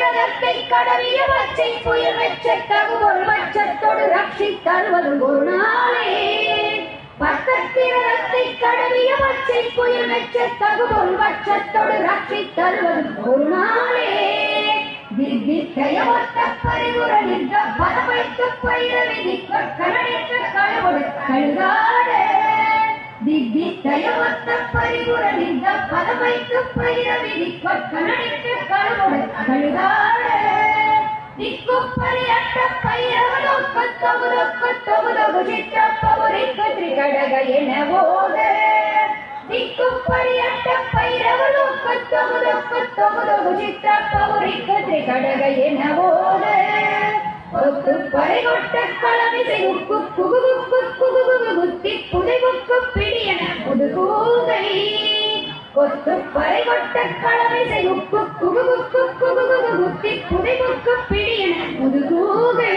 பக்கத்திரத்தை கடவிய பச்சை புயல் வெச்ச தகுபொல் வச்சத்தோடு ரட்சி தருவது ஒரு நாளே. பக்கத்திரத்தை கடவிய பச்சை புயல் வெச்ச தகுபொல் வச்சத்தோடு ரட்சி தருவது ஒரு நாளே. தித்திக்கையொத்த பரிவுர நின்ற பதவைத்து பயிரவிதி கணனித்த கழுவடு கழுதாடே. தித்திக்கையொத்த பரிவுர நின்ற பதவைத்து பயிரவிதி கணனித்த கழுவடு கழுதாடே. திக்குப்பரி அட்ட பைரவலோக்கு தொகுதொகு சிற்றப்பவுரிக்கு திரிகடக என போதே. திக்குப்பரி அட்ட பைரவலோக்கு தொகுதொகு சிற்றப்பவுரிக்கு திரிகடக என போதே. ஒத்து பறைகொட்ட களமிசை உக்கு குகுகுக்கு குகுகுகு குத்தி புதைகுக்கு பிடியன புதுகூகை. கொத்து பறைகொட்ட களமிசை உக்கு குகுகுக்கு குகுகுகு குத்தி புதைகுக்கு பிடியன புதுகூகை.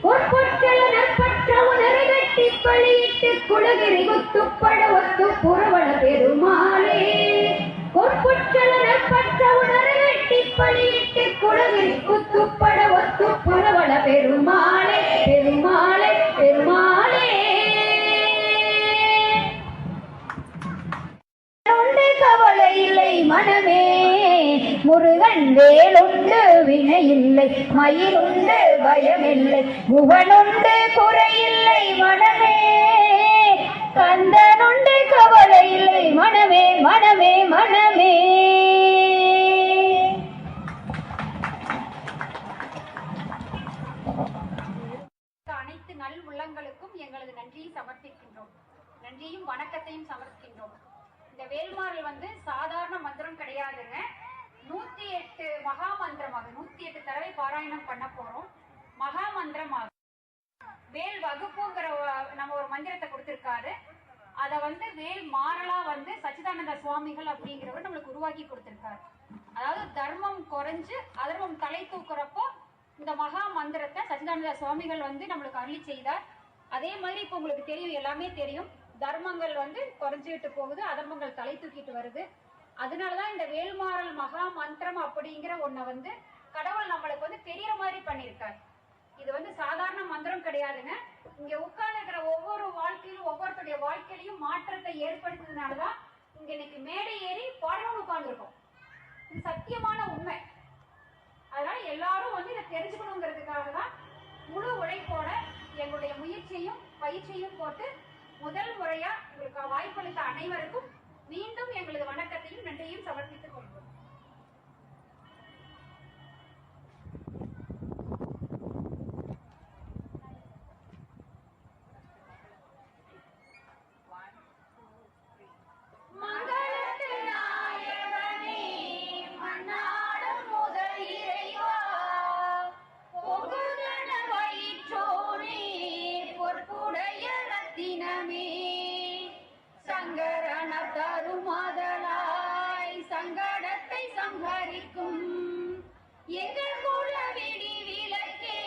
பொற்பொற்றல நற்பற்ற உணரை கட்டி பழியிட்டு குலகிரி குத்துப்பட ஒத்து புறவள பெருமாளே. பொற்பொற்றல நற்பற்ற உணரை கட்டி பழியிட்டு குலகிரி குத்துப்பட ஒத்து புறவள பெருமாளே. பெருமாளே பெருமாளே கவலை இல்லை மனமே. முருகன் வேலுண்டு வினையில்லை மயிலுண்டு பயமில்லை புகனுண்டு குறையில்லை மனமே. கந்தனுண்டு கவலை இல்லை மனமே மனமே மனமே. அனைத்து நல் உள்ளங்களுக்கும் எங்களது நன்றியை சமர்ப்பிக்கின்றோம். நன்றியும் வணக்கத்தையும் சமர்ப்பிக்கின்றோம். இந்த வேல்மாறல் சாதாரண மந்திரம் கிடையாதுங்க. 108 மகா மந்திரமாக 108 தடவை பாராயணம் பண்ண போறோம். மகா மந்திரமாக வேல் வகுப்புங்கிற நம்ம ஒரு மந்திரத்தை கொடுத்திருக்காரு. அதை வேல் மாறலா சச்சிதானந்த சுவாமிகள் அப்படிங்கிறவர் நம்மளுக்கு உருவாக்கி கொடுத்திருக்காரு. அதாவது தர்மம் குறைஞ்சு அதர்மம் தலை தூக்குறப்போ இந்த மகா மந்திரத்தை சச்சிதானந்த சுவாமிகள் நம்மளுக்கு அருளி செய்தார். அதே மாதிரி இப்போ உங்களுக்கு தெரியும், எல்லாமே தெரியும், தர்மங்கள் குறைஞ்சிட்டு போகுது, அதர்மங்கள் தலை தூக்கிட்டு வருது. அதனாலதான் இந்த வேல்மாறல் மகா மந்திரம் அப்படிங்கிற ஒன்ன கடவுள் நம்மளுக்கு தெரியற மாதிரி பண்ணியிருக்காரு. இது சாதாரண மந்திரம் கிடையாதுங்க. இங்க உட்கார்ந்து இருக்கிற ஒவ்வொரு வாழ்க்கையிலும் ஒவ்வொருத்தருடைய வாழ்க்கையிலையும் மாற்றத்தை ஏற்படுத்துறதுனாலதான் இங்க இன்னைக்கு மேடை ஏறி பாடணும் உட்கார்ந்துருக்கோம். இது சத்தியமான உண்மை. அதனால எல்லாரும் இதை தெரிஞ்சுக்கணுங்கிறதுக்காக தான் முழு உழைப்போட எங்களுடைய முயற்சியையும் பயிற்சியையும் போட்டு முதல் முறையா உங்களுக்கு வாய்ப்பளித்த அனைவருக்கும் மீண்டும் எங்களது வணக்கத்தையும் நன்றியையும் சமர்ப்பித்துக் கொள்வோம். சங்கடத்தை சம்ஹரிக்கும் எங்கள் குல விடி விளக்கே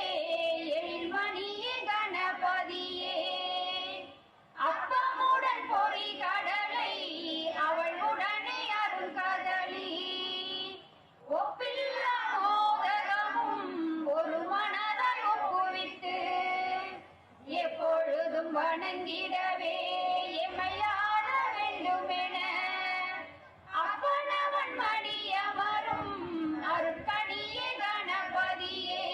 எழில்மணியே கணபதியே. அப்பமுடன் பொறி கடலை அவள் உடனே அருள் கதலி. ஒப்பில்லா மோதகமும் ஒரு மனதாய் ஒப்புவித்து எப்பொழுதும் வணங்கிடவே எம்மையாள வேண்டுமென மடியமரும் அருட்கணியே கணபதியே.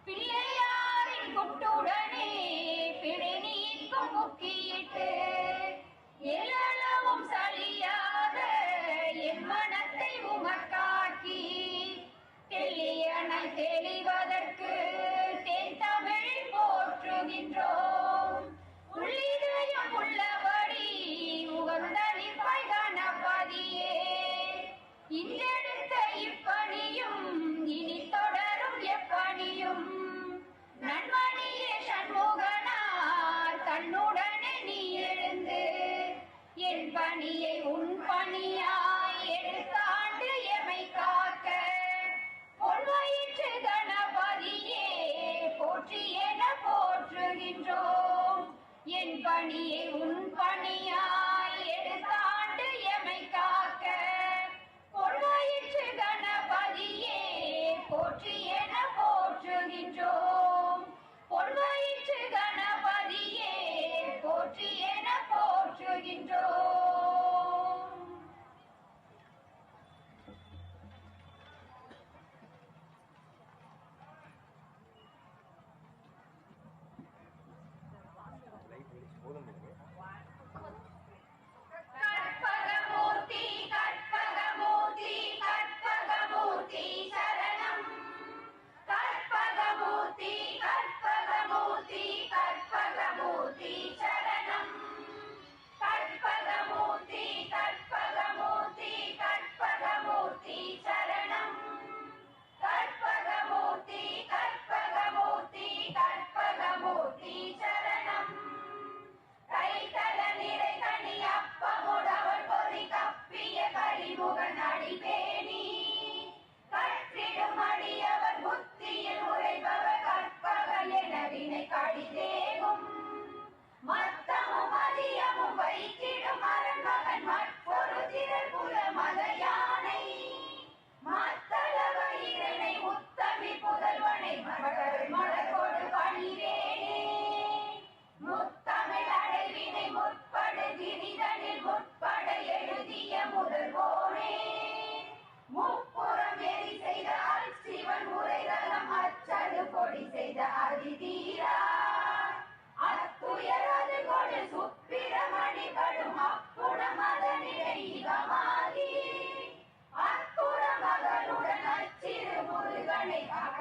பிள்ளையாரின் குட்டுடனே பிழை நீக்கும் முக்கியிட்டு எல்லளவும் சலியாத என் மனத்தை உமக்காக்கி தெளியனை தெளிவதற்கு தென் தமிழ் போற்றுகின்றோம்.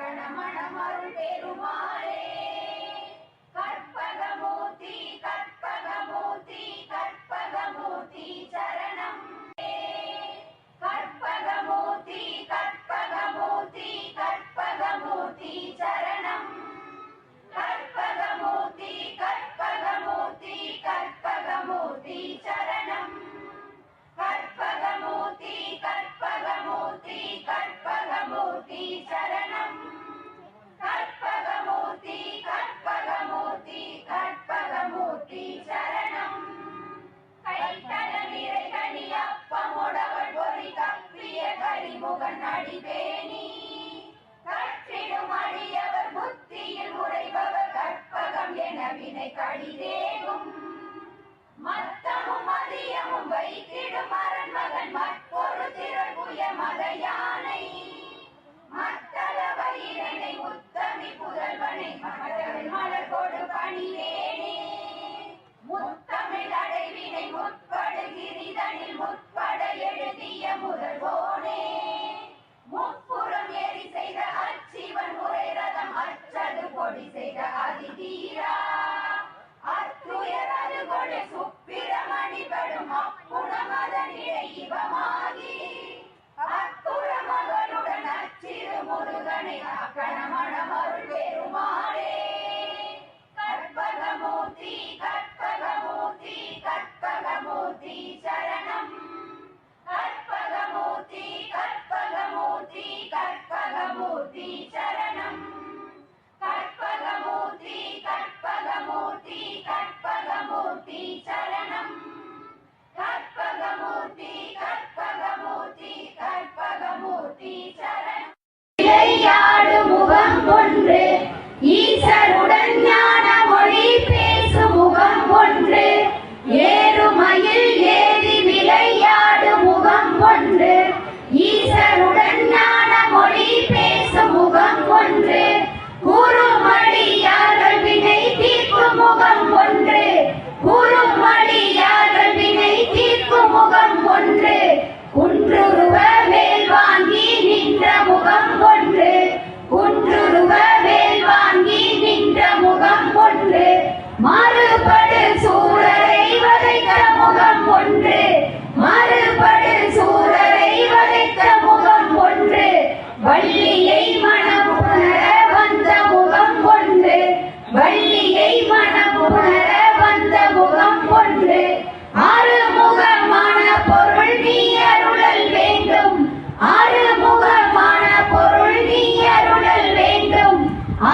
அக்கணமணமருள் பெருமாளே. கற்பகமூர்த்தி கற்பகமூர்த்தி கற்பகமூர்த்தி சரணம். கற்பகமூர்த்தி கற்பகமூர்த்தி கற்பகமூர்த்தி சரணம். கற்பகமூர்த்தி கற்பகமூர்த்தி கற்பகமூர்த்தி சரணம். கற்பகமூர்த்தி கற்பகமூர்த்தி கற்பகமூர்த்தி சரணம். கற்பகமூர்த்தி கற்பகமூர்த்தி கற்பகமூர்த்தி சரணம். கைத்தல நிறை கனியப்பமுடவள் பொறி கப்பிய கரிமுகன் அடிபேணி. கற்றிடும் அடியவர் புத்தியில் உரைபவர் கற்பகம் என வினை கடிதேகும். மத்தமும் மதியமும் வைத்திடும் அரண்மகன் மற்றொரு திரள் புய மத யானை. மத்தள வயிறனை உத்தமி புதல்வனை மகடவில் மலர் கொடு பணிவேனே. முத்தமிழ் அடைவினை முற்படுகிரிதனில் முற்பட எழுதிய முதல்வோனே. முப்புறம் எரி செய்த அச்சிவன் முறை ரதம் அச்சது பொடி செய்த அதிதீரா. அத்துயரது கொடை சுப்பிரமணி படும் அப்புணமதனிடை இவமாகி. அப்புற மகளுடன் அச்சிறு முருகனை அக்கணமணமருள் பெருமாளே. கற்பகமூர்த்தி கற்பகமூர்த்தி கற்பகமூர்த்தி சரணம். கற்பகமூர்த்தி கற்பகமூர்த்தி கற்பகமூர்த்தி சரணம். கற்பகமூர்த்தி கற்பகமூர்த்தி கற்பகமூர்த்தி சரணம். கற்பகமூர்த்தி கற்பகமூர்த்தி கற்பகமூர்த்தி சரணம். விளையாடு முகம் ஒன்று ஈசருடன் ஞான மொழி பேசும் முகம் ஒன்று. ஏறுமயில் ஏறி விளையாடு முகம் ஒன்று ஈசருடன் ஞான மொழி பேசும் முகம் ஒன்று. குறுமடியார்கள் வினை தீர்க்கும் முகம் ஒன்று. குறுமடியார்கள் வினை தீர்க்கும் முகம் ஒன்று. குன்றுருவ வேல் வாங்கி நின்ற முகம் ஒன்று. குன்றுருவ வேல் வாங்கி நின்ற முகம் ஒன்று. மறுபடு சூரரை வதைத்த முகம் ஒன்று. மறுபடு சூரரை வதைத்த முகம் ஒன்று. வள்ளியை மணமுணர வந்த முகம் ஒன்று. வள்ளியை மணமுணர வந்த முகம் ஒன்று. ஆறுமுகமான பொருள் நீ அருளல் வேண்டும். ஆறுமுகமான பொருள் நீ அருளல் வேண்டும்.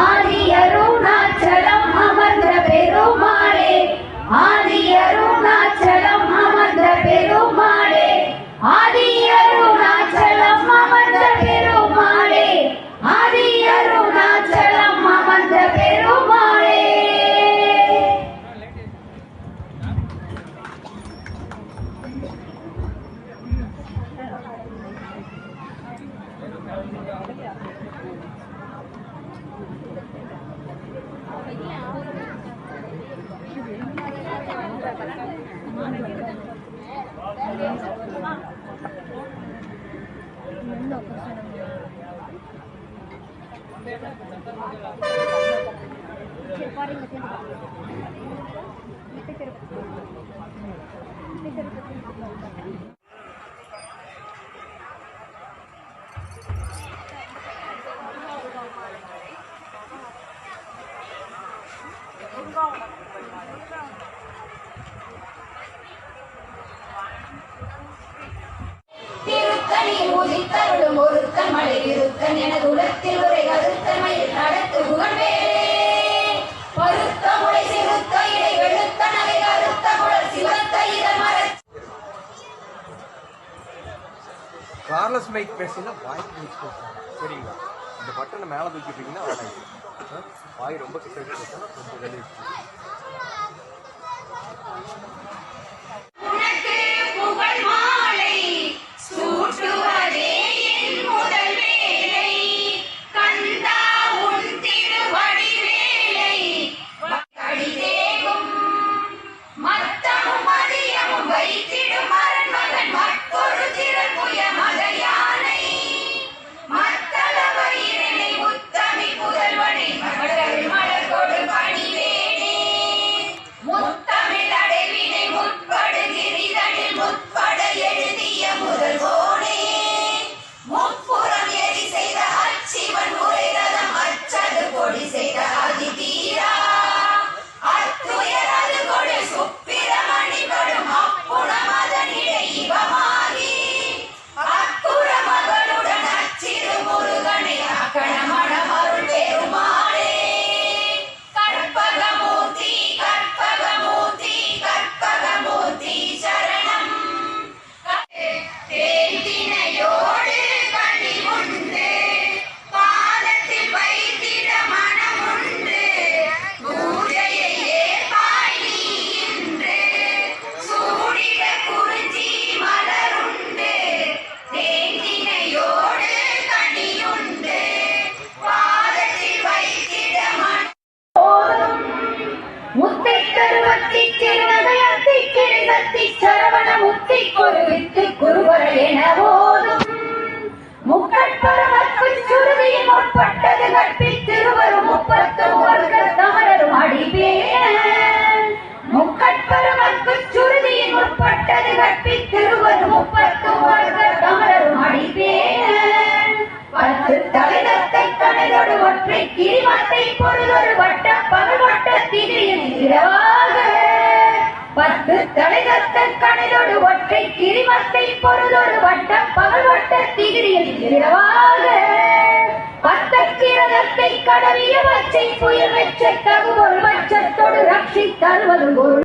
ஆதி அருணாச்சலம் அமர்ந்த பெருமாளே. ஆதி அருணாச்சலம் அமர்ந்த பெருமாளே. ஆதி அருணாச்சலம் அமர்ந்த பெருமாளே. ஆதி அருணாச்சலம் அமர்ந்த பெருமாளே. திருத்தணியில் உதித்தருளும் ஒருத்தன் மழை இருத்தன் எனது உலகத்தில் உரை கருத்தமையில் நடத்து புகழ்வேலே. பருத்த முளை சிறுத்த இடை வெளுத்த நகை கருத்த குழல் சிவத்த இதமர. கார்லஸ் மைக் பேசினா வாய்க்கு வச்சு பேசுறாங்க. சரிங்களா? இந்த பட்டனை மேலே தூக்கிட்டீங்கன்னா வாய் ரொம்ப கிட்ட வச்சு பேசினா கொஞ்சம் வெளியே புகழ் மாலை சூட்டுவதே என் முதல் வேலை. கந்தா உன் திருவடி வேலை கடிதேகும். மத்தமும் மதியமும் வைத்திடும் அரண்மகன் மற்றொரு திரள் புய மத யானை. மத்தள வயிறனை உத்தம சுருதியின் முற்பட்டது கற்பித்திருவரும் முப்பத்து வர்க்க தமரரும் அடிபேன முக்கட்பெருமக்கு சுருதியின் முற்பட்டது கற்பித்திருவரும் முப்பத்து வர்க்க தமரரும் அடிபேன பத்து தலைதத்தை கணதொடு ஒற்றை கிரிமத்தை பொருளொரு வட்ட பகவட்ட திதியில் இரவாக பத்து தலைதத்த கணதொடு ஒற்றை கிரிமத்தை பொருளொரு வட்ட பகவட்ட திகிரியில் இரவாக பத்தக்கிரதத்தை கடவிய வச்சை புயல் வெச்ச தகுவொரு வச்சத்தோடு ரட்சி தருவது